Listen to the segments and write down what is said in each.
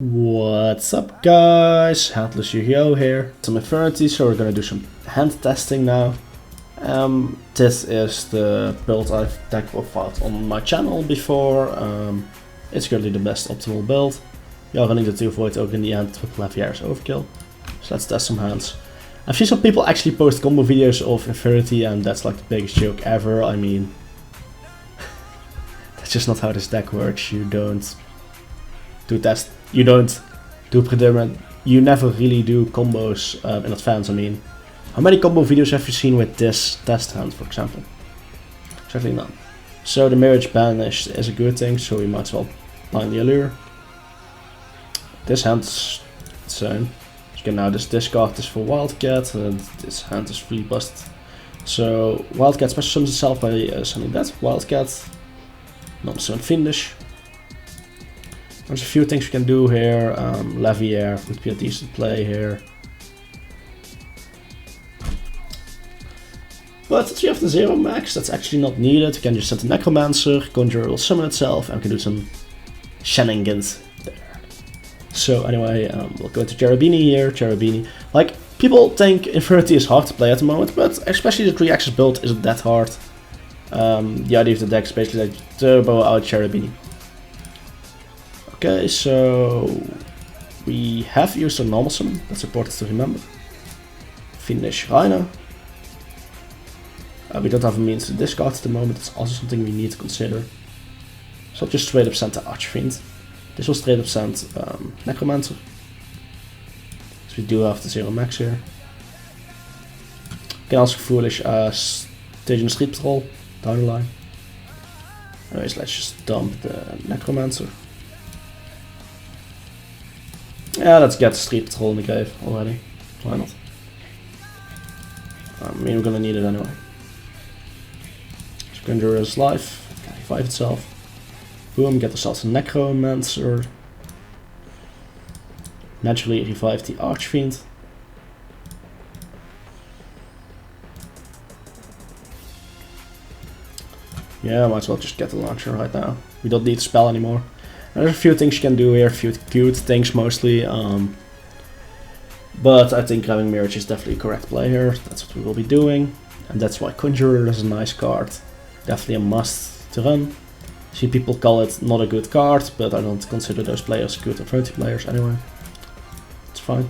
What's up guys, Headless Yu-Gi-Oh here. Some Infernity, so we're gonna do some hand testing now. This is the build I've deck profiled on my channel before. It's currently the best optimal build. We are running the 2 Void Oak in the end with Lavier's Overkill. So let's test some hands. I've seen some people actually post combo videos of Infernity and that's like the biggest joke ever. I mean, that's just not how this deck works. You don't do predetermined, you never really do combos in advance. I mean, how many combo videos have you seen with this test hand, for example? Certainly none. So the Marriage Banished is a good thing, so we might as well blind the Allure. This hand is insane. You can now just discard this for Wildcat, and this hand is fully busted. So Wildcat special summons itself by sending that Wildcat, non-summon Fiendish. There's a few things we can do here. Lavier would be a decent play here. But since we have the 0 max, that's actually not needed. We can just send the Necromancer, Conjurer will summon itself, and we can do some shenanigans there. So anyway, we'll go to Cherubini here. Cherubini. Like, people think Infernity is hard to play at the moment, but especially the 3-axis build isn't that hard. The idea of the deck is basically like turbo out Cherubini. Okay, so we have used a normal summon, that's important to remember. Fiendish Rhino. We don't have a means to discard at the moment, that's also something we need to consider. So I'll just straight up send the Archfiend. This will straight up send Necromancer. So we do have the 0 max here. We can also foolish Staging Street Patrol down the line. Anyways, let's just dump the Necromancer. Yeah, let's get the Street Patrol in the grave already. Why not? I mean, we're gonna need it anyway. Conjurer is live, can revive itself. Boom, get ourselves a Necromancer. Naturally revive the Archfiend. Yeah, might as well just get the launcher right now. We don't need a spell anymore. There's a few things you can do here, a few cute things mostly, but I think grabbing Mirage is definitely a correct play here. That's what we will be doing, and that's why Conjurer is a nice card. Definitely a must to run. I see people call it not a good card, but I don't consider those players good Infernity players anyway. It's fine.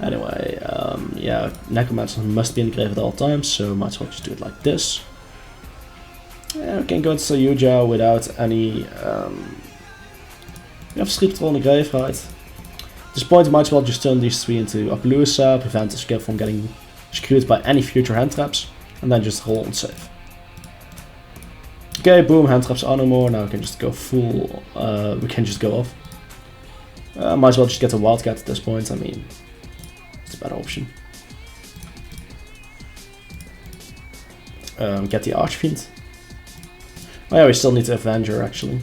Anyway, yeah, Necromancer must be in the grave at all times, so might as well just do it like this. Yeah, we can go to Sayuja without any... we have Street Patrol in the grave, right? At this point, we might as well just turn these 3 into Appaloosa, prevent this guy from getting screwed by any future hand traps, and then just roll on save. Okay, boom, hand traps are no more, now we can just go full... we can just go off. Might as well just get a Wildcat at this point, I mean, it's a better option. Get the Archfiend. Oh yeah, we still need to Avenger actually.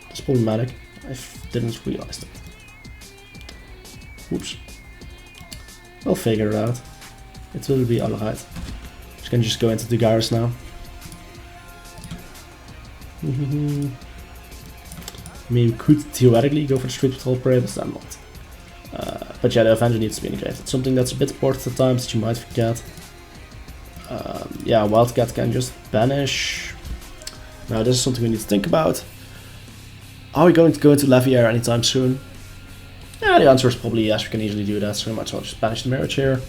That's problematic. I didn't realize that. Oops. We'll figure it out. It will be alright. We can just go into the Garrus now. I mean, we could theoretically go for the Street Patrol Parade, but I'm not. But yeah, the Avenger needs to be in the grave. It's something that's a bit important at times that you might forget. Yeah, Wildcat can just banish. Now this is something we need to think about. Are we going to go into Lavier anytime soon? Yeah, the answer is probably yes, we can easily do that, so we might as well just banish the Marriage here.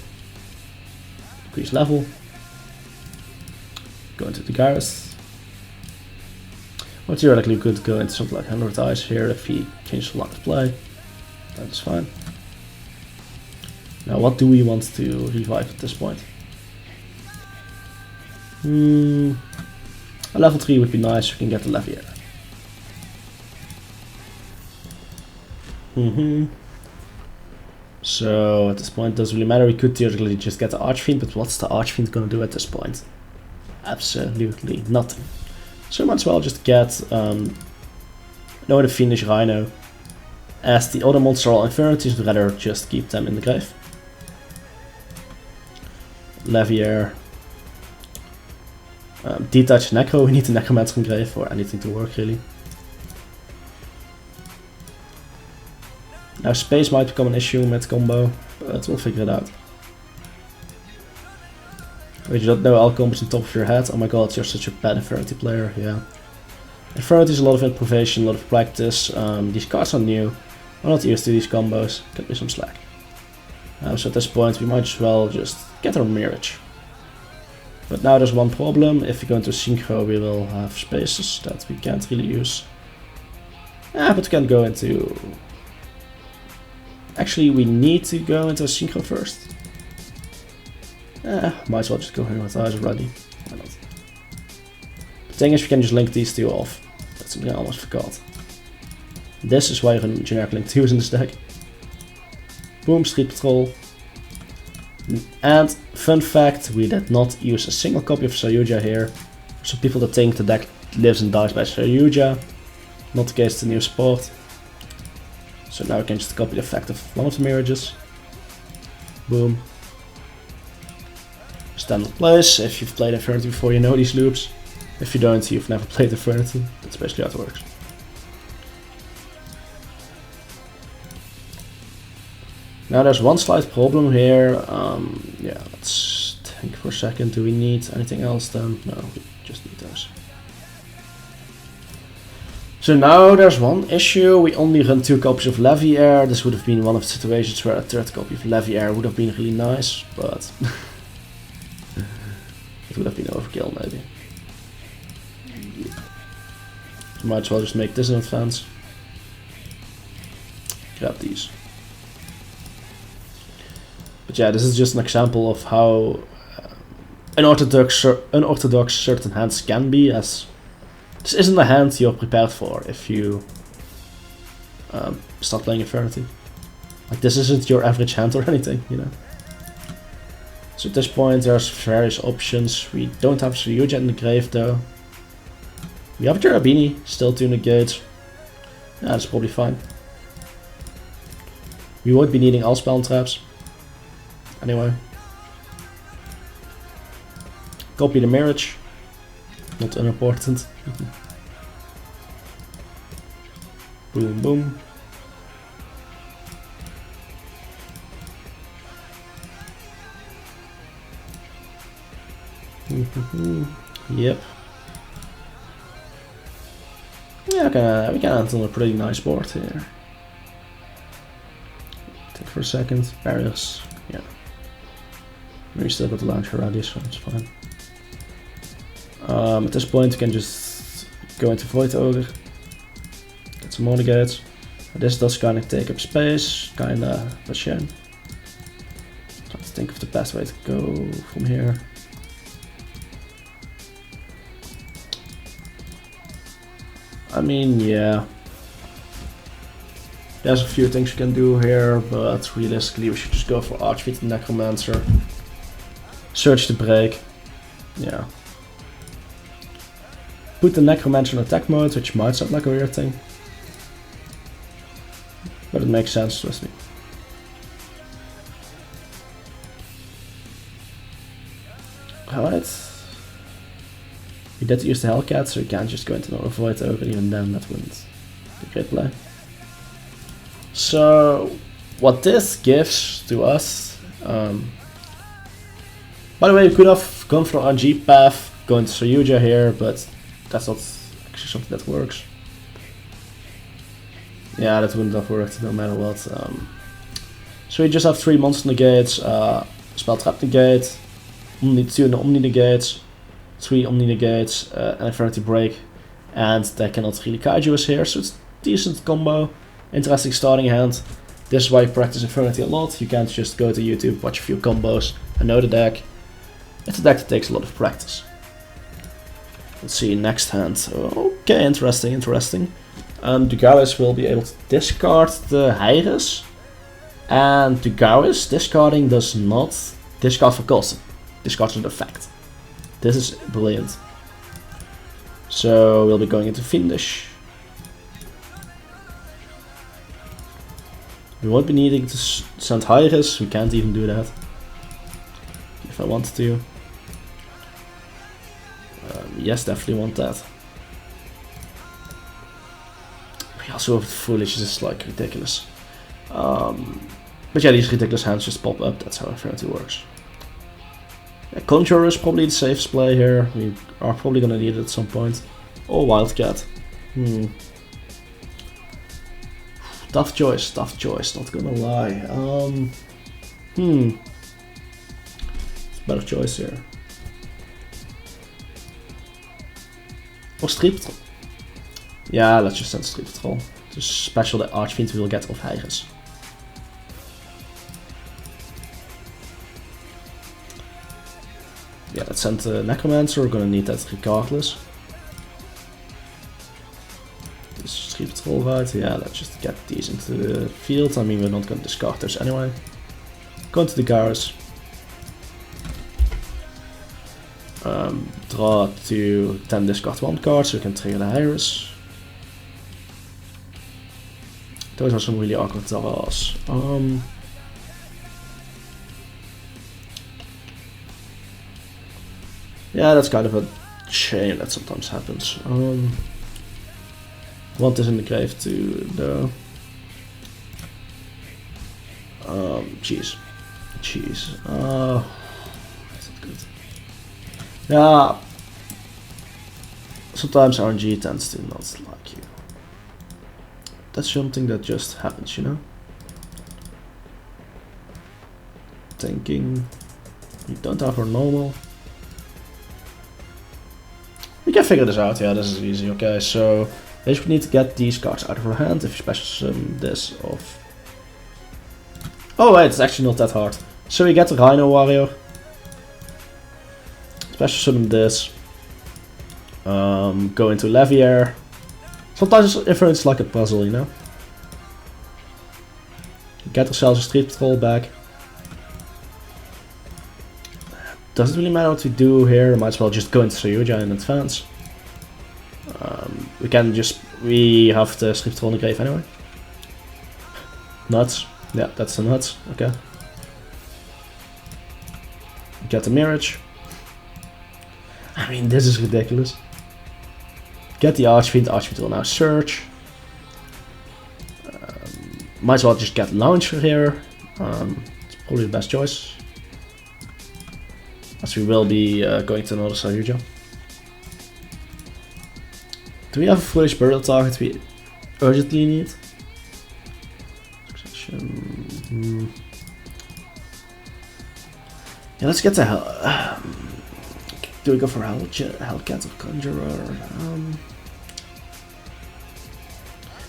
Increase level. Go into the Garrus. Or theoretically we could go into something like 100 Eyes here if he changes the line of play. That is fine. Now what do we want to revive at this point? A level 3 would be nice, we can get the Lavier. So at this point it doesn't really matter, we could theoretically just get the Archfiend, but what's the Archfiend gonna do at this point? Absolutely nothing. So we might as well just get the Fiendish Rhino. As the other monster are Infernity, we'd rather just keep them in the grave. Lavier. Detach Necro, we need the Necromancer in grave for anything to work really. Now space might become an issue with combo, but we'll figure it out. If you don't know all combos on top of your head, oh my god, you're such a bad Infernity player, yeah. Infernity is a lot of improvisation, a lot of practice. These cards are new. I'm not used to these combos. Cut me some slack. So at this point we might as well just get our Mirage. But now there's one problem. If we go into Synchro we will have spaces that we can't really use. Yeah, but we can go into... Actually we need to go into Synchro first. Might as well just go here with eyes already. Why not? The thing is we can just link these two off. That's something I almost forgot. This is why you can generic link 2s in this deck. Boom, Street Patrol. And fun fact, we did not use a single copy of Sayuja here. Some people that think the deck lives and dies by Sayuja. Not the case, it's a new sport. So now we can just copy the effect of one of the Mirages. Boom. Standard place. If you've played Infernity before, you know these loops. If you don't, you've never played Infernity. That's basically how it works. Now there's one slight problem here. Yeah, let's think for a second. Do we need anything else then? No, we just need those. So now there's one issue. We only run 2 copies of Leviair. This would have been one of the situations where a 3rd copy of Leviair would have been really nice, but it would have been overkill maybe. So might as well just make this in advance. Grab these. But yeah, this is just an example of how unorthodox certain hands can be, as this isn't a hand you're prepared for if you start playing Infernity. Like, this isn't your average hand or anything, you know. So at this point there's various options. We don't have Sayuja in the grave though. We have Jarabini still to negate. Yeah, that's probably fine. We won't be needing all spell traps. Anyway. Copy the Mirage. Not unimportant. Boom, boom. Yep. Yeah, we can handle a pretty nice board here. Think for a second. Barriers. Yeah. We still got the launcher radius, so it's fine. At this point, we can just go into Void Ogre. Get some more negates. This does kind of take up space, kinda a shame. Trying to think of the best way to go from here. I mean, yeah. There's a few things you can do here, but realistically we should just go for Archfiend and Necromancer. Search the break. Yeah. Put the Necromancer in attack mode, which might sound like a weird thing. But it makes sense, trust me. Alright. We did use the Hellcat, so we can't just go into another Void Ogre, even then that wouldn't be a great play. So, what this gives to us... by the way, we could have gone for the RNG path, going to Sayuja here, but that's not actually something that works. Yeah, that wouldn't have worked no matter what. So we just have 3 monster negates, spell trap negate, 2 Omni negates, 3 Omni negates, and Infernity break, and they cannot really kaiju us here, so it's a decent combo, interesting starting hand. This is why you practice Infernity a lot. You can't just go to YouTube, watch a few combos, and know the deck. It's a deck that takes a lot of practice. Let's see, next hand. Okay, interesting. Dugaris will be able to discard the Hyris, and Dugaris discarding does not discard for cost, discards an effect. This is brilliant. So we'll be going into Fiendish. We won't be needing to send Hyris, we can't even do that. If I wanted to. Yes, definitely want that. We also have Foolish, this is like ridiculous. But yeah, these ridiculous hands just pop up. That's how Infernity works. Yeah, Conjurer is probably the safest play here. We are probably gonna need it at some point. Oh, Wildcat. Tough choice, not gonna lie. It's a better choice here. Or Street Patrol. Yeah, let's just send Street Patrol. It's special that Archfiend will get off Heiges. Yeah, let's send the Necromancer, we're gonna need that regardless. Is Street Patrol right? Yeah, let's just get these into the field. I mean, we're not gonna discard those anyway. Go into the Garrus. Draw to 10 discard 1 cards so we can trigger the Heiges. Those are some really awkward draws. Yeah, that's kind of a shame that sometimes happens. Want this in the grave too, though. Jeez. That's not good. Yeah. Sometimes RNG tends to not like you. That's something that just happens, you know? Thinking. You don't have our normal. We can figure this out, yeah, this is easy. Okay, so basically we need to get these cards out of our hand if you special summon this off. Oh wait, it's actually not that hard. So we get the Rhino Warrior. Special summon this. Go into Levier. Sometimes it's like a puzzle, you know? Get ourselves a Street Patrol back. Doesn't really matter what we do here, might as well just go into Sayuja in advance. We have the Street Patrol in the grave anyway. Nuts. Yeah, that's the nuts. Okay. Get the Mirage. I mean, this is ridiculous. Get the Archfiend. Archfiend will now search. Might as well just get Launcher here. It's probably the best choice. As we will be going to another Sayuja. Do we have a foolish burial target we urgently need? Succession. Yeah, let's get to Hell. Do we go for Hellcat or Conjurer?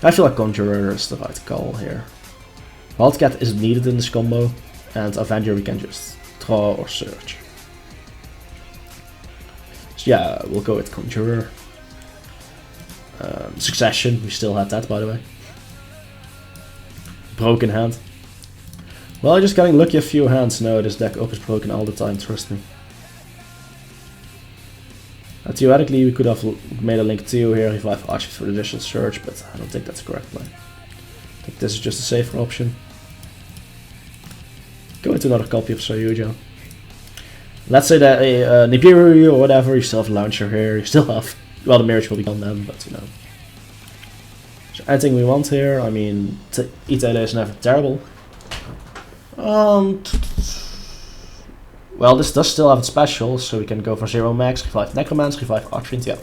I feel like Conjurer is the right call here. Wildcat isn't needed in this combo, and Avenger we can just draw or search. So yeah, we'll go with Conjurer. Succession, we still had that by the way. Broken hand. Well, just getting lucky a few hands. No, this deck opens broken all the time, trust me. Theoretically, we could have made a Link 2 here, revive Archfiend for the additional search, but I don't think that's a correct play. I think this is just a safer option. Go into another copy of Sayuja. Let's say that Nibiru or whatever, you still have a Launcher here, you still have... Well, the Mirage will be gone then, but you know. So anything we want here, I mean, E-Tail is never terrible. Well, this does still have its special, so we can go for 0 max, revive Necromancer, revive Archfiend, yeah.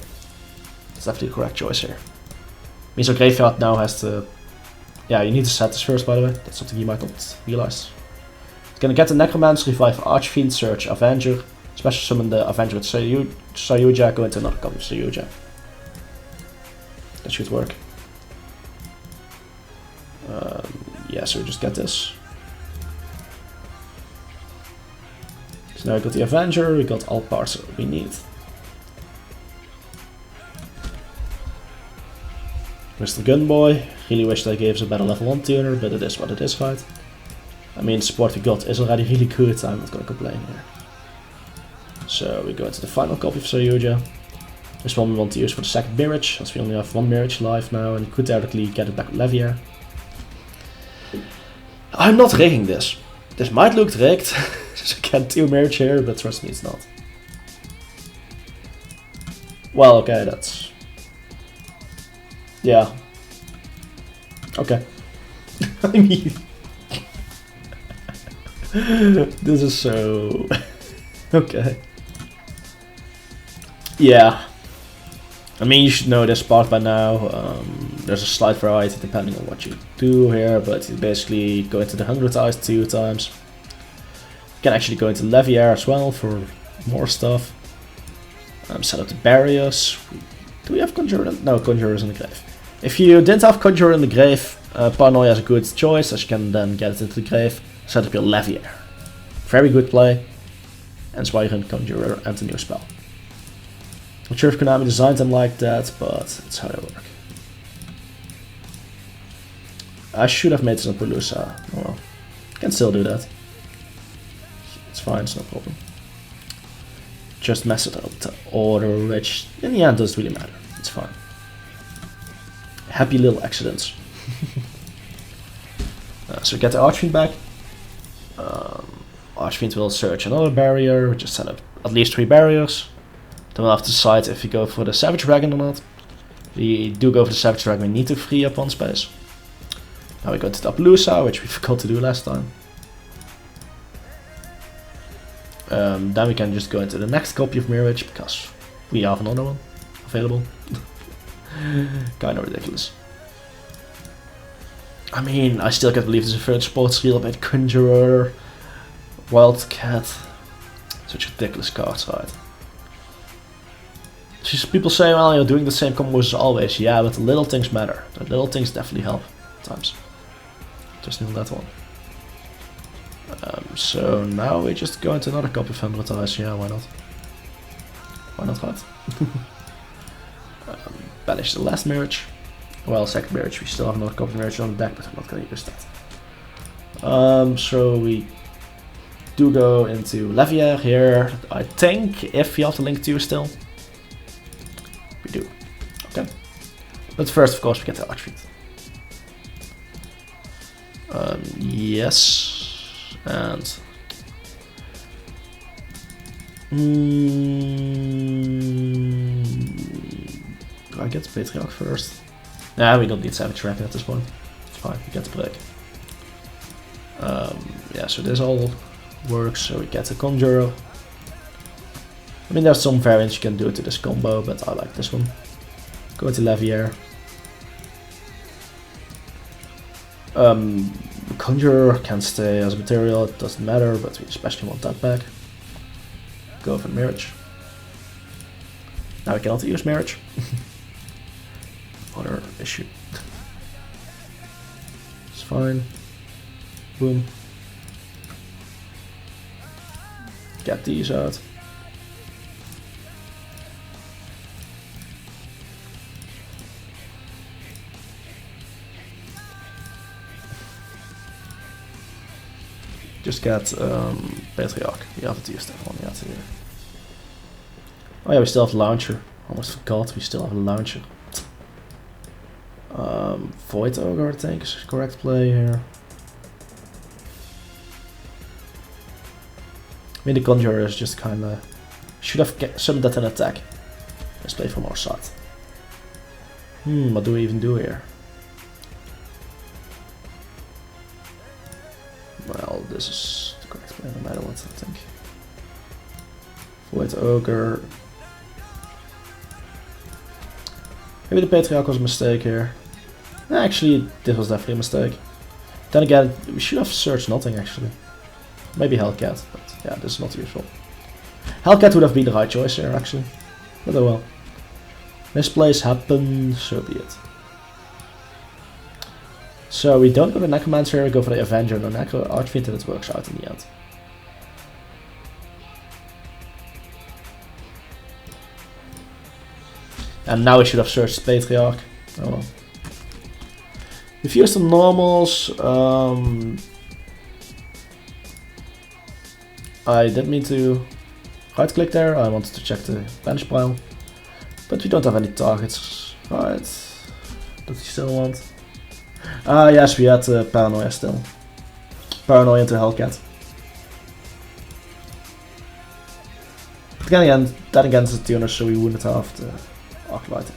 That's definitely the correct choice here. Means our graveyard now has to... Yeah, you need to set this first, by the way. That's something you might not realize. It's gonna get the Necromancer, revive Archfiend, search Avenger, special summon the Avenger with Sayuja, go into another copy of Sayuja. That should work. Yeah, so we just get this. So now we got the Avenger, we got all parts that we need. Mr. Gunboy, really wish they gave us a better level 1 tuner, but it is what it is, right? I mean, the support we got is already really good, I'm not gonna complain here. So we go into the final copy of Sayuja. This one we want to use for the second Mirage, as we only have one Mirage live now, and you could directly get it back with Levier. I'm not rigging this. This might look rigged, so I get 2 Mirage here, but trust me, it's not. Well, okay, that's... Yeah. Okay. I mean... This is so... okay. Yeah. I mean, you should know this part by now. There's a slight variety depending on what you do here, but you basically go into the 100 eyes 2 times. You can actually go into Levier as well for more stuff. Set up the barriers. Do we have Conjurer? No, Conjurer is in the grave. If you didn't have Conjurer in the grave, Paranoia is a good choice, as you can then get it into the grave. Set up your Levier. Very good play. And that's why you run Conjurer and the new spell. Not sure if Konami designed them like that, but it's how they work. I should have made this on Pelusa. Oh well. Can still do that. It's fine, it's no problem. Just mess it up to order, which in the end doesn't really matter. It's fine. Happy little accidents. So we get the Archfiend back. Archfiend will search another barrier, just set up at least 3 barriers. Then we'll have to decide if we go for the Savage Dragon or not. If we do go for the Savage Dragon, we need to free up 1 space. Now we go to the Appaloosa, which we forgot to do last time. Then we can just go into the next copy of Mirage, because we have another one available. Kinda ridiculous. I mean, I still can't believe there's a third sports reel about Conjurer, Wildcat. Such ridiculous cards, right? Just people say, well, you're doing the same combos as always. Yeah, but the little things matter. The little things definitely help at times. Just need that one. So now we just go into another copy of 100 eyes. Yeah, why not? Why not, right? Banish the last Mirage. Well, second Mirage. We still have another copy of Mirage on the deck, but I'm not going to use that. So we do go into Levier here. I think if you have the link to still. We do. Okay. But first, of course, we get the Archfiend. Yes. And do I get the Patriarch first? Nah, we don't need Savage Dragon at this point. It's fine, we get the break. Yeah, so this all works, so we get the Conjurer. I mean, there's some variants you can do to this combo, but I like this one. Go to Levier. Conjurer can stay as a material, it doesn't matter, but we especially want that back. Go for Mirage. Now we cannot use Mirage. Other issue. It's fine. Boom. Get these out. Just get Patriarch. We haven't used that one yet here. Oh yeah, we still have the launcher. Almost forgot we still have a launcher. Void Ogre, I think, is the correct play here. I mean, the Conjurer is just kinda... should have summoned that in attack. Let's play from our side. What do we even do here? Well, this is the correct play no matter what, I think. Void Ogre. Maybe the Patriarch was a mistake here. Actually, this was definitely a mistake. Then again, we should have searched nothing actually. Maybe Hellcat, but yeah, this is not useful. Hellcat would have been the right choice here actually. But oh well. Misplays happen, so be it. So we don't go for the Necromancer, we go for the Avenger, no Necro Archfiend, and it works out in the end. And now we should have searched Patriarch. Oh well. We've used some normals. I didn't mean to right click there, I wanted to check the bench pile. But we don't have any targets, right? That we still want. Yes, we had Paranoia still. Paranoia into Hellcat. But again, that against the tuner, so we wouldn't have the Arclight.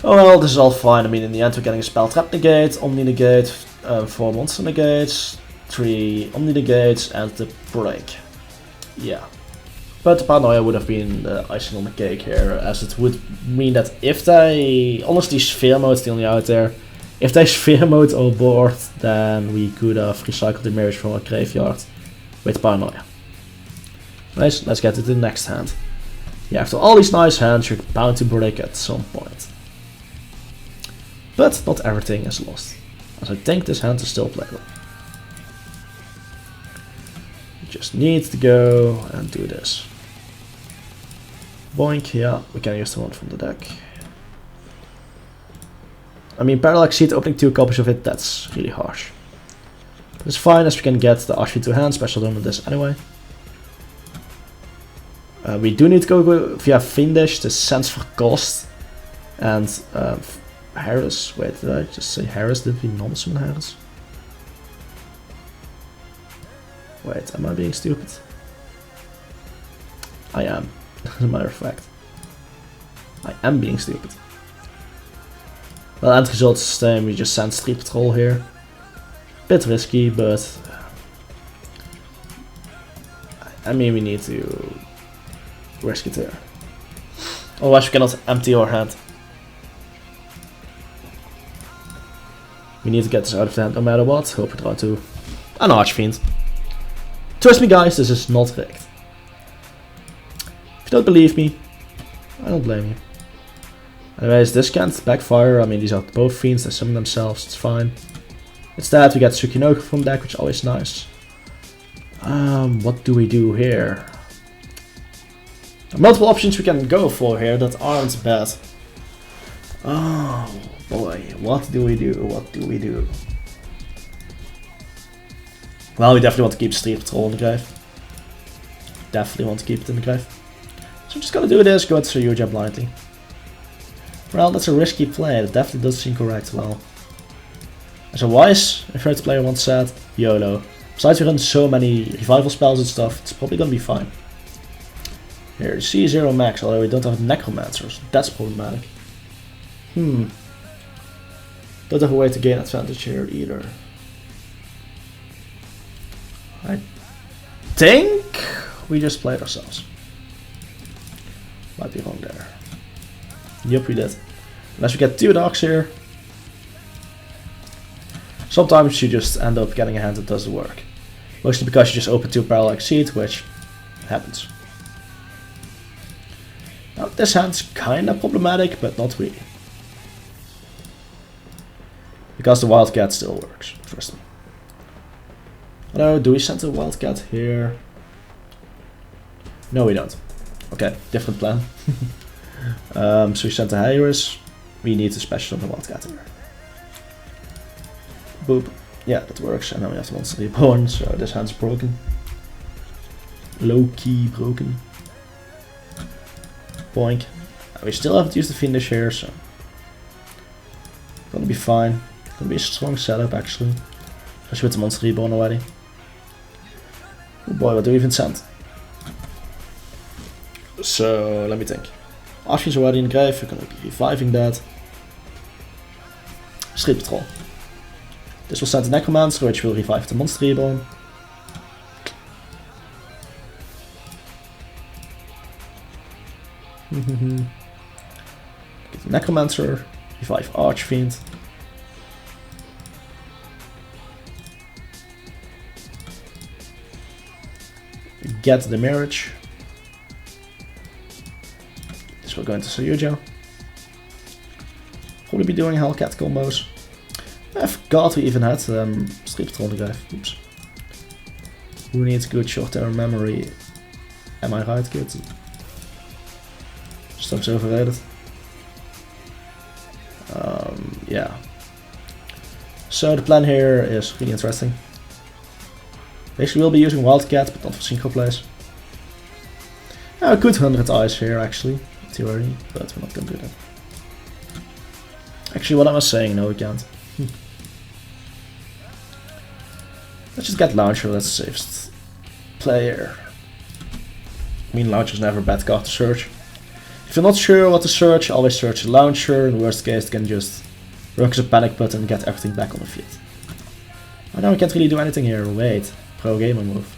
Oh well, this is all fine. I mean, in the end we're getting a Spell Trap negate, Omni negate, 4 monster negates, 3 omni negates, and the break. Yeah. But the paranoia would have been the icing on the cake here, as it would mean that if they... Honestly, sphere mode is the only out there. If they sphere mode on board, then we could have recycled the mirrors from our graveyard with paranoia. Nice, let's get to the next hand. Yeah, after all these nice hands, you're bound to break at some point. But not everything is lost, as I think this hand is still playable. You just need to go and do this. Boink, yeah, we can use the one from the deck. I mean, Parallax Seed opening 2 copies of it, that's really harsh. But it's fine, as we can get the Ashby 2 hand, special done with this anyway. We do need to go via Fiendish, the Sense for Cost. And Harris, wait, did I just say Harris? Did we normal summon Harris? Wait, am I being stupid? I am, as a matter of fact. I am being stupid. Well, end result is the same, we just send Street Patrol here. Bit risky, but... I mean, we need to risk it here. Otherwise we cannot empty our hand. We need to get this out of the hand no matter what. Hope we draw to an Archfiend. Trust me guys, this is not rigged. If you don't believe me, I don't blame you. Anyways, this can't backfire. I mean, these are both fiends, they summon themselves, it's fine. Instead, we get Tsukinoku from deck, which is always nice. What do we do here? There are multiple options we can go for here that aren't bad. Oh boy, what do we do? What do we do? Well, we definitely want to keep Street Patrol in the grave. Definitely want to keep it in the grave. So I'm just gonna do this, go into Ryuja blindly. Well, that's a risky play, that definitely does seem correct, well. As a wise Infernity player once said, YOLO. Besides we run so many revival spells and stuff, it's probably gonna be fine. Here, C0 max, although we don't have Necromancers, that's problematic. Don't have a way to gain advantage here either. I think we just played ourselves. Might be wrong there. Yep, we did. Unless we get 2 dogs here. Sometimes you just end up getting a hand that does the work. Mostly because you just open 2 Parallax Seed, which happens. Now this hand's kinda problematic, but not really. Because the Wildcat still works, trust me. Although, do we send a Wildcat here? No we don't. Okay, different plan. So we sent the Hyris. We need to special on the Wildcat here. Boop. Yeah, that works. And now we have the Monster Reborn, so this hand's broken. Low-key broken. Boink. We still haven't used the Fiendish here, so... Gonna be fine. Gonna be a strong setup, actually. Especially with the Monster Reborn already. Oh boy, what do we even send? So, let me think. Ashby's already in the grave, we're gonna be reviving that. Street Patrol. This will send the Necromancer, which will revive the Monster Reborn. Get the Necromancer, revive Archfiend. Get the Marriage. This will go into Sayuja. Probably be doing Hellcat combos. I forgot we even had Street Patrol on the guy. Oops. Who needs good short-term memory? Am I right, kids? Stuff's overrated. Yeah. So the plan here is really interesting. Basically we'll be using Wildcat, but not for synchro plays. I could 100 eyes here actually, in theory, but we're not gonna do that. Actually, what I was saying, no we can't. Let's just get Launcher, that's the safest player. I mean, Launcher's never a bad card to search. If you're not sure what to search, always search the Launcher. In the worst case, you can just work as a panic button and get everything back on the field. Oh no, we can't really do anything here. Wait. Pro gamer move.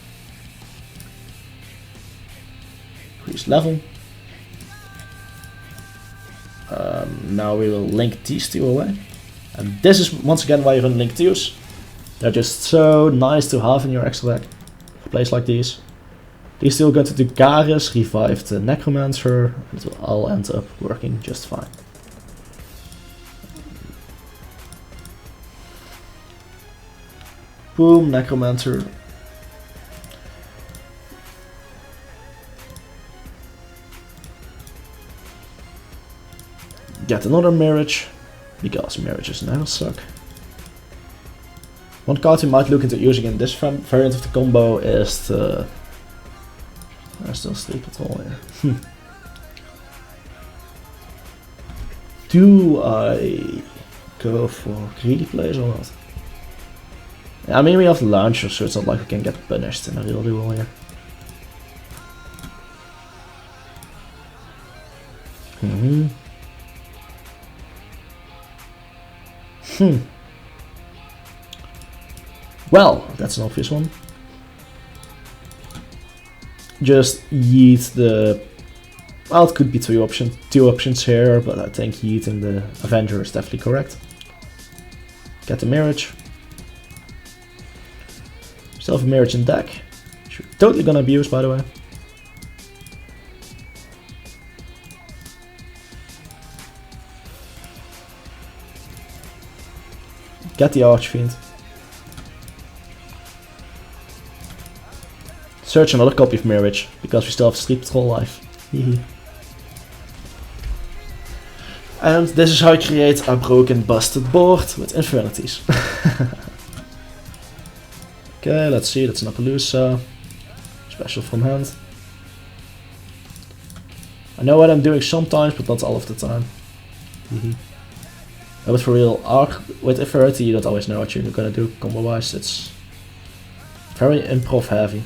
Increase level. Now we will link these two away. And this is once again why you run link twos. They're just so nice to have in your extra deck. For plays like these. These two are going to do Garrus, revive the Necromancer. It will all end up working just fine. Boom, Necromancer. Get another Mirage, because Mirages never suck. One card you might look into using in this variant of the combo is the... There's still Sleep Patrol here. Do I go for greedy plays or not? Yeah, I mean we have the launcher, so it's not like we can get punished in a real duel here. Well, that's an obvious one. Just yeet the... Well, it could be two options here, but I think yeeting the Avenger is definitely correct. Get the Mirage. Still have a Mirage in deck. Which we're totally gonna abuse, by the way. Get the Archfiend. Search another copy of Mirage, because we still have Sleep Patrol live. And this is how I create a broken, busted board with Infernitys. Okay, let's see, that's an Appaloosa. Special from hand. I know what I'm doing sometimes, but not all of the time. But for real, with Infernity you don't always know what you're gonna do combo-wise. It's very improv heavy.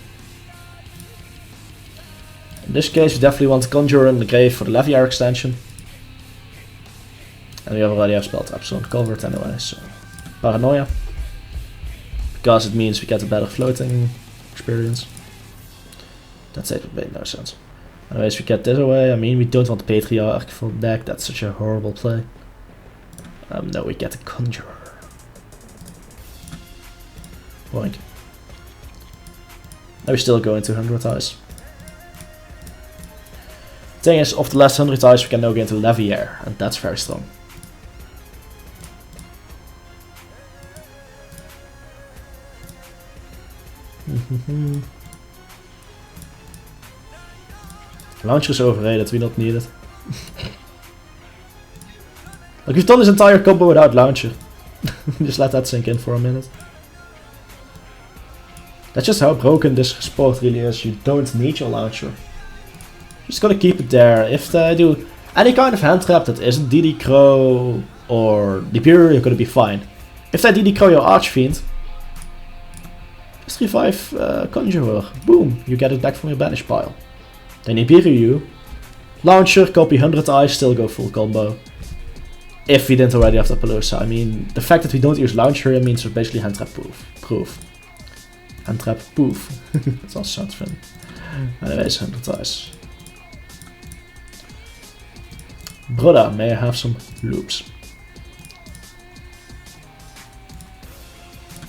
In this case we definitely want to Conjure in the grave for the Leviar extension. And we already have Spell Trap Zone covered anyway, so... Paranoia. Because it means we get a better floating experience. That statement made no sense. Anyways, we get this away. I mean, we don't want the Patriarch for the deck, that's such a horrible play. No, we get a Conjurer. Boink. Now we still go into 100 eyes. Thing is, of the last 100 eyes we can now get into Leviar, and that's very strong. Launcher is overrated, we don't need it. Like, we've done this entire combo without Launcher. Just let that sink in for a minute. That's just how broken this sport really is. You don't need your Launcher. You just gotta keep it there. If they do any kind of hand trap that isn't DD Crow or Nibiru, you're gonna be fine. If they DD Crow your Archfiend, just revive Conjurer. Boom, you get it back from your banish pile. Then Nibiru you. Launcher, copy 100 eyes, still go full combo. If we didn't already have the Appaloosa. I mean, the fact that we don't use Launcher here means we're basically hand trap proof. Hand trap poof. That also sounds funny. Anyways, 100 eyes. Brother, may I have some loops?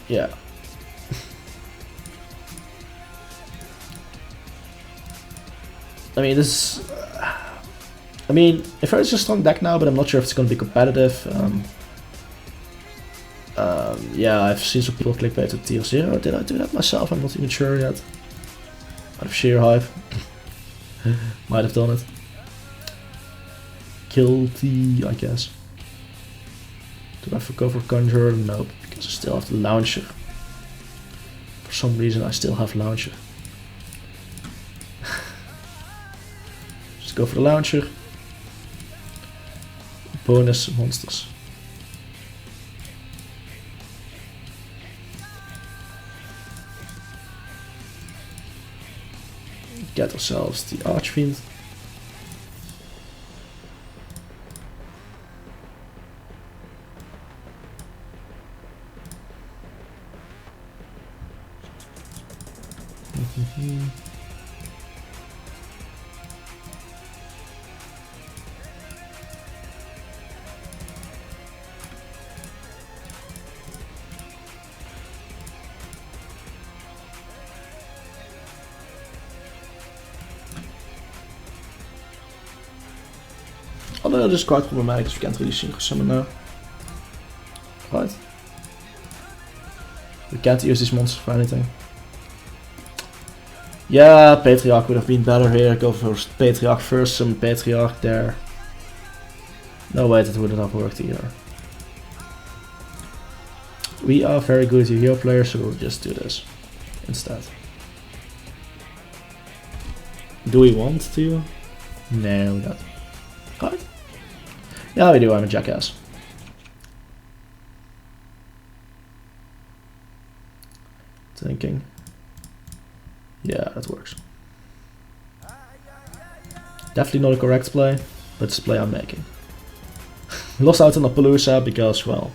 Yeah. I mean, this... I mean, if it's a strong deck now, but I'm not sure if it's going to be competitive. Yeah, I've seen some people clickbait at tier 0. Did I do that myself? I'm not even sure yet. Out of sheer hype. Might have done it. Guilty, I guess. Do I have to go for Conjurer? Nope, because I still have the Launcher. For some reason I still have Launcher. Just go for the Launcher. Bonus monsters. Get ourselves the Archfiend. Although it is quite problematic because we can't really synchro summon now. Right. We can't use these monsters for anything. Yeah, Patriarch would have been better here. Go for Patriarch first, summon Patriarch there. No way, that wouldn't have worked either. We are very good Yu-Gi-Oh players, so we'll just do this instead. Do we want to? No, we don't. Right? Yeah, we do. I'm a jackass. Thinking. Yeah, that works. Definitely not a correct play, but it's a play I'm making. We lost out on Appaloosa because, well,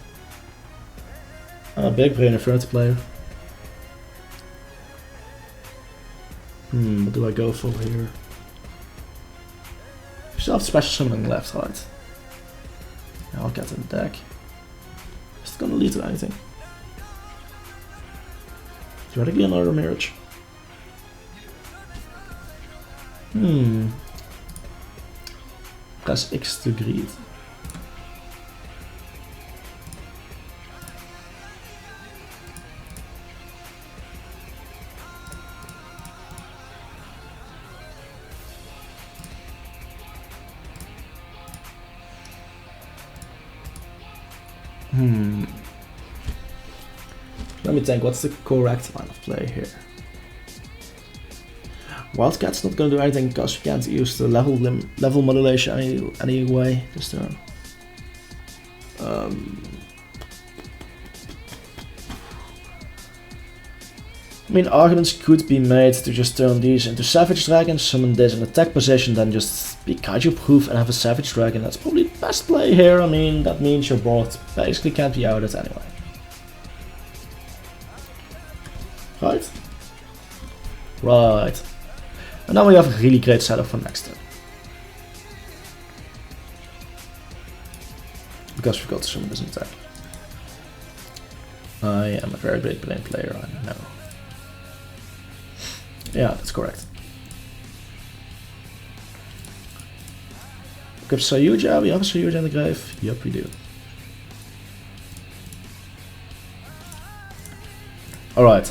I'm a big brain Infernity player. What do I go for here? We still have special summoning left, right? I'll get in the deck. Is it gonna lead to anything? Theoretically another Mirage. Press X to greed. Let me think, what's the correct line of play here? Wildcat's not gonna do anything because we can't use the level modulation anyway this turn. I mean, arguments could be made to just turn these into Savage Dragons, summon this in attack position, then just be Kaiju proof and have a Savage Dragon. That's probably the best play here. I mean, that means your board basically can't be outed anyway. Right? Right. And now we have a really great setup for next turn. Because we've got to summon this in attack. I am a very great brain player, I know. Yeah, that's correct. Okay, Sayuja, we have a Sayuja in the grave? Yep, we do. Alright.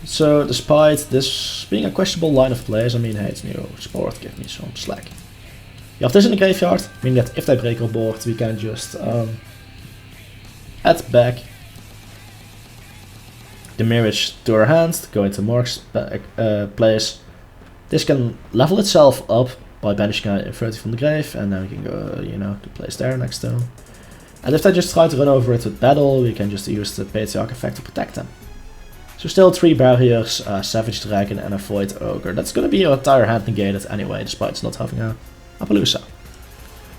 So, despite this being a questionable line of plays, I mean, hey, it's new sport, give me some slack. You have this in the graveyard, meaning that if they break our board, we can just add back the Mirage to our hand, go into Mark's place. This can level itself up by banishing Infernity from the grave, and then we can go, you know, to place there next to him. And if they just try to run over it with battle, we can just use the Patriarch effect to protect them. So still 3 barriers, Savage Dragon and a Void Ogre. That's gonna be your entire hand negated anyway, despite it's not having a Appaloosa.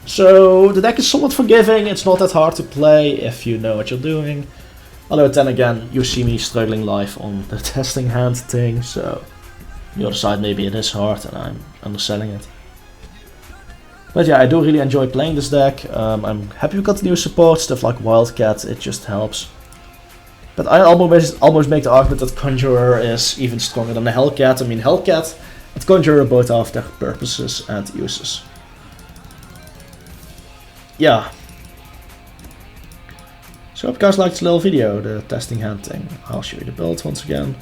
So the deck is somewhat forgiving, it's not that hard to play if you know what you're doing. Although then again, you see me struggling live on the testing hand thing, so on the other side maybe it is hard and I'm underselling it. But yeah, I do really enjoy playing this deck. I'm happy we got the new support, stuff like Wildcat, it just helps. But I almost make the argument that Conjurer is even stronger than the Hellcat. I mean, Hellcat and Conjurer both have their purposes and uses. Yeah. So I hope you guys liked this little video, the testing hand thing. I'll show you the build once again.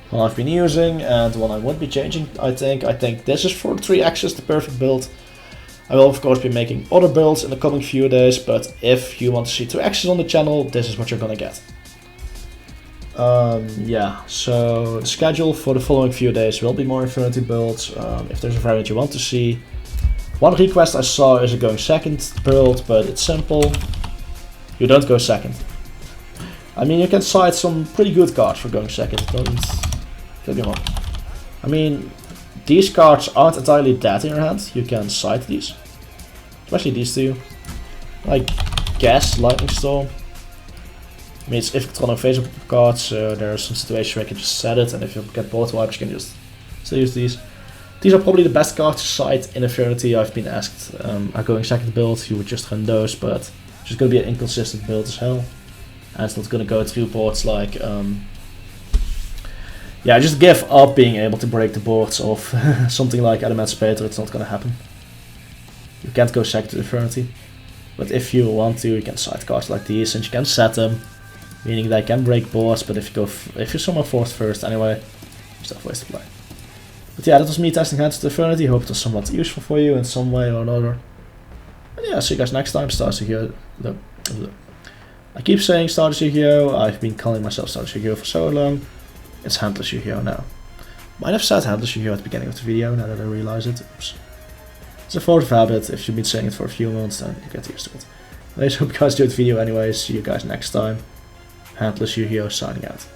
One I've been using and one I won't be changing, I think. I think this is for 3 axes, the perfect build. I will of course be making other builds in the coming few days, but if you want to see 2 axes on the channel, this is what you're gonna get. Yeah, so the schedule for the following few days will be more Infernity builds. If there's a variant you want to see. One request I saw is a going second build, but it's simple. You don't go second. I mean, you can side some pretty good cards for going second, don't get me wrong. I mean, these cards aren't entirely dead in your hand, you can side these. Especially these two. I guess Lightning Storm. I mean, it's if control no face up cards, so there are some situations where you can just set it, and if you get board wipes, you can just still use these. These are probably the best cards to side in Infernity. I've been asked, are going second build, you would just run those, but it's just going to be an inconsistent build as hell. And it's not going to go through boards like, yeah, just give up being able to break the boards of something like Emancipator, it's not going to happen. You can't go second to Infernity. But if you want to, you can side cards like these, and you can set them, meaning they can break boards, but if you summon fourth first anyway, you still have ways to play. But yeah, that was me testing hands to Infernity. Hope it was somewhat useful for you in some way or another. And yeah, see you guys next time. Stars Yu-Gi-Oh! I keep saying Stars Yu-Gi-Oh! I've been calling myself Stars Yu-Gi-Oh! For so long. It's Handless Yu-Gi-Oh! Now. Might have said Handless Yu-Gi-Oh! At the beginning of the video, now that I realize it. Oops. It's a force of habit. If you've been saying it for a few months, then you get used to it. Anyways, hope you guys enjoyed the video anyways. See you guys next time. Handless Yu-Gi-Oh! Signing out.